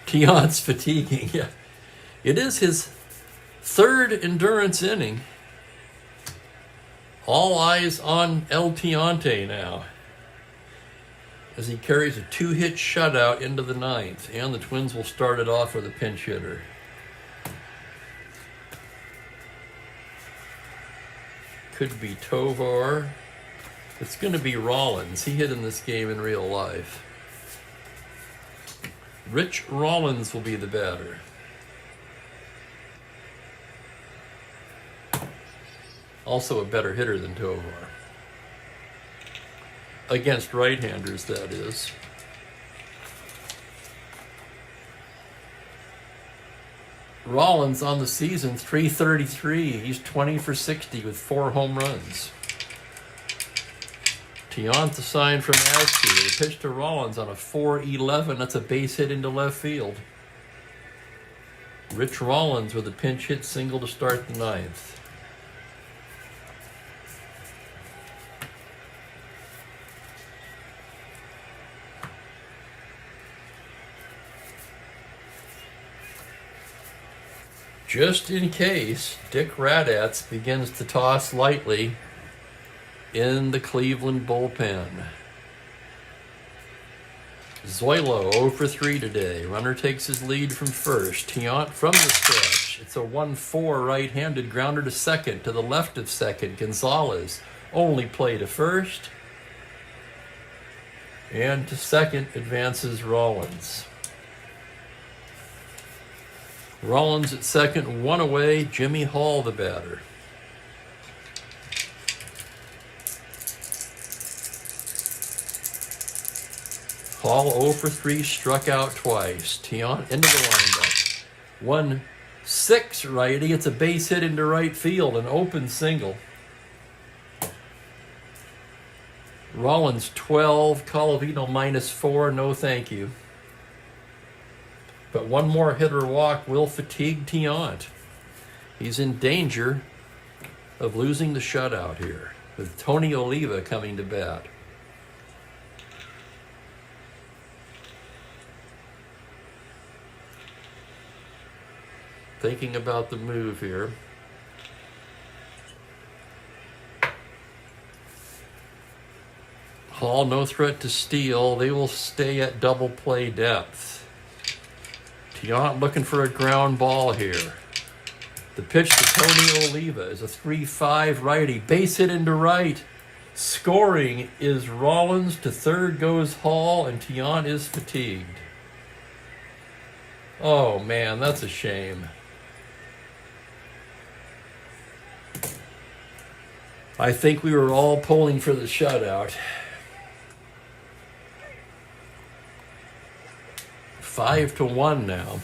Tiant's fatiguing, yeah. It is his third endurance inning. All eyes on El Tiante now, as he carries a 2-hit shutout into the 9th, and the Twins will start it off with a pinch hitter. Could be Tovar. It's going to be Rollins. He hit in this game in real life. Rich Rollins will be the batter. Also a better hitter than Tovar. Against right-handers, that is. Rollins on the season, .333. He's 20 for 60 with 4 home runs. Tiant the sign from Askew. The pitch to Rollins on a 4-11. That's a base hit into left field. Rich Rollins with a pinch hit single to start the 9th. Just in case, Dick Radatz begins to toss lightly in the Cleveland bullpen. Zoilo 0 for 3 today. Runner takes his lead from first. Tiant from the stretch. It's a 1-4 right-handed grounder to second, to the left of second. Gonzalez only play to first. And to second advances Rollins. Rollins at second, 1 away. Jimmy Hall the batter. Hall 0 for 3, struck out twice. Tiant into the windup. 1-6 righty. It's a base hit into right field, an open single. Rollins 12, Colavino -4, no thank you. But one more hit or walk will fatigue Tiant. He's in danger of losing the shutout here, with Tony Oliva coming to bat. Thinking about the move here. Hall, no threat to steal. They will stay at double play depth. Tiant looking for a ground ball here. The pitch to Tony Oliva is a 3-5 righty. Base hit into right. Scoring is Rollins. To third goes Hall, and Tiant is fatigued. Oh, man, that's a shame. I think we were all pulling for the shutout. 5-1 now.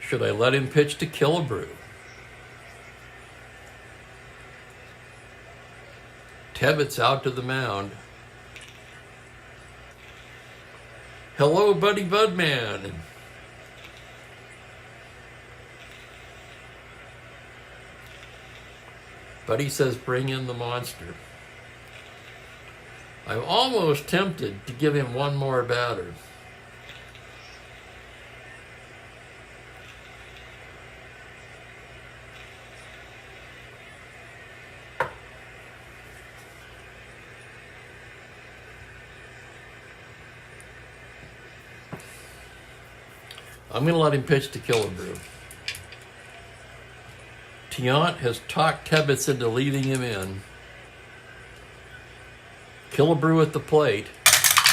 Should I let him pitch to Killebrew? Tebbets out to the mound. Hello, Buddy Budman. Buddy says bring in the monster. I'm almost tempted to give him one more batter. I'm going to let him pitch to Killebrew. Tiant has talked Tebbets into leaving him in. Killebrew at the plate.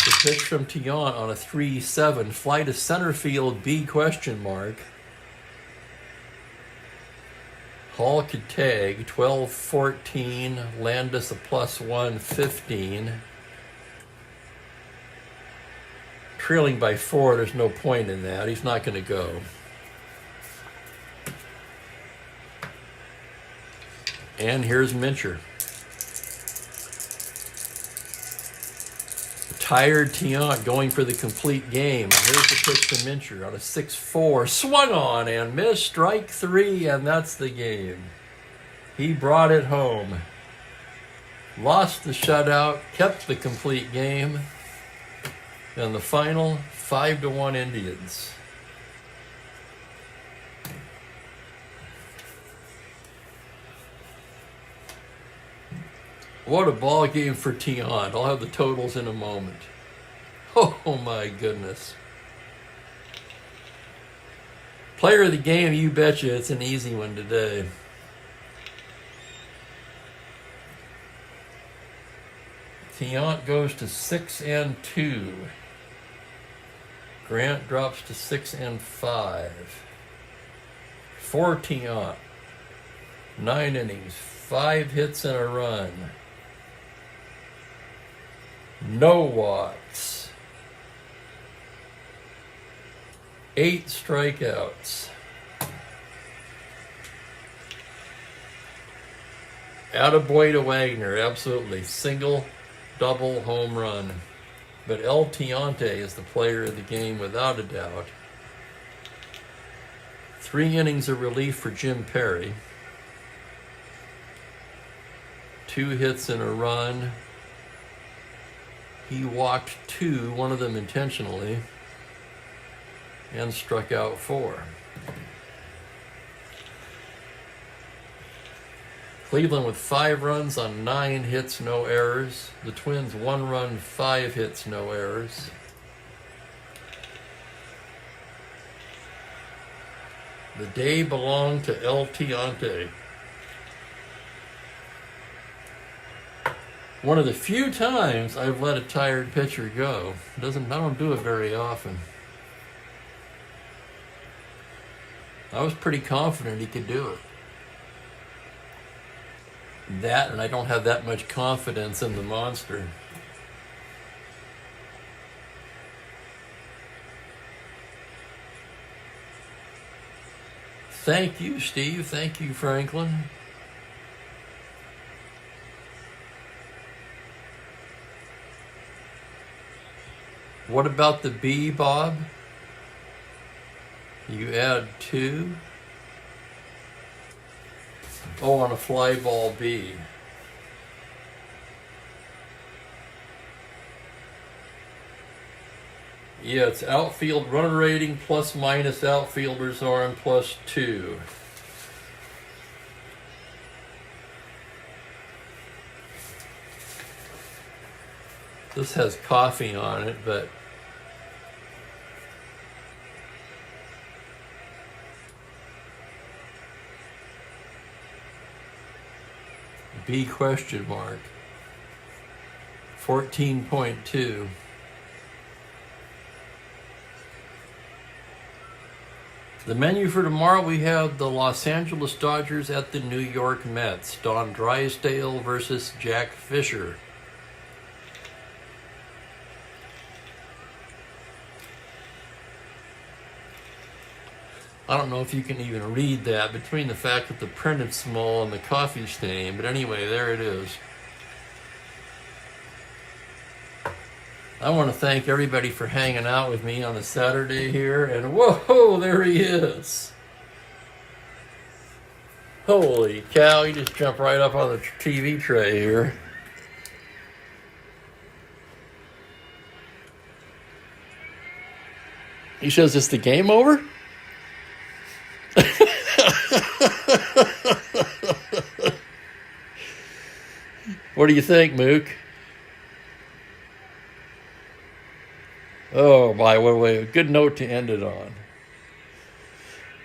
The pitch from Tiant on a 3-7. Fly to center field, B question mark. Hall could tag, 12-14. Landis a +1, 15. Trailing by 4, there's no point in that. He's not going to go. And here's Mincher. Tired Tiant going for the complete game. And here's the pitch to Mincher on a 6-4. Swung on and missed. Strike 3, and that's the game. He brought it home. Lost the shutout, kept the complete game. And the final, 5-1 Indians. What a ball game for Tiant. I'll have the totals in a moment. Oh my goodness. Player of the game, you betcha. It's an easy one today. Tiant goes to 6-2. Grant drops to 6-5. For Tiant. 9 innings, 5 hits and a run. No walks. 8 strikeouts. Attaboy to Wagner, absolutely. Single, double, home run. But El Tiante is the player of the game without a doubt. 3 innings of relief for Jim Perry. 2 hits and a run. He walked 2, one of them intentionally, and struck out 4. Cleveland with 5 runs on 9 hits, no errors. The Twins 1 run, 5 hits, no errors. The day belonged to El Tiante. One of the few times I've let a tired pitcher go. I don't do it very often. I was pretty confident he could do it. That, and I don't have that much confidence in the monster. Thank you, Steve. Thank you, Franklin. What about the B, Bob? You add 2. Oh, on a fly ball B. Yeah, it's outfield runner rating plus minus outfielder's arm plus 2. This has coffee on it, but B question mark. 14.2. The menu for tomorrow, we have the Los Angeles Dodgers at the New York Mets. Don Drysdale versus Jack Fisher. I don't know if you can even read that between the fact that the print is small and the coffee stain, but anyway, there it is. I want to thank everybody for hanging out with me on a Saturday here, and whoa, there he is. Holy cow, he just jumped right up on the TV tray here. He says, is the game over? What do you think, Mook? Oh my, what a good note to end it on.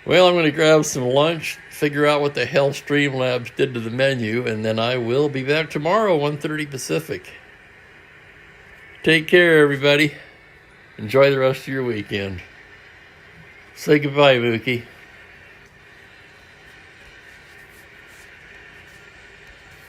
Well, I'm going to grab some lunch, figure out what the hell Streamlabs did to the menu, and then I will be back tomorrow, 1:30 Pacific. Take care, everybody. Enjoy the rest of your weekend. Say goodbye, Mookie.